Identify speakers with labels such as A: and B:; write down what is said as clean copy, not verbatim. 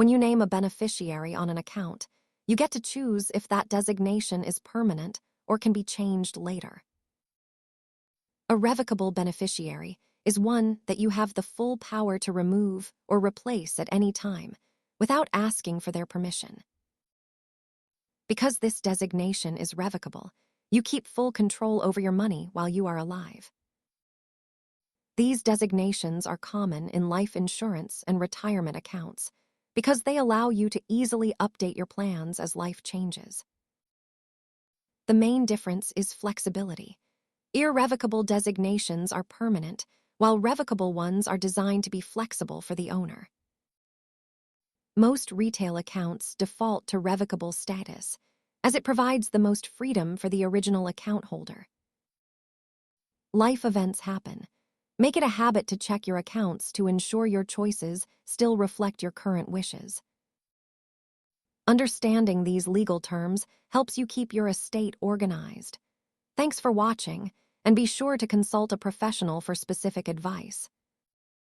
A: When you name a beneficiary on an account, you get to choose if that designation is permanent or can be changed later. A revocable beneficiary is one that you have the full power to remove or replace at any time without asking for their permission. Because this designation is revocable, you keep full control over your money while you are alive. These designations are common in life insurance and retirement accounts because they allow you to easily update your plans as life changes. The main difference is flexibility. Irrevocable designations are permanent, while revocable ones are designed to be flexible for the owner. Most retail accounts default to revocable status, as it provides the most freedom for the original account holder. Life events happen. Make it a habit to check your accounts to ensure your choices still reflect your current wishes. Understanding these legal terms helps you keep your estate organized. Thanks for watching, and be sure to consult a professional for specific advice.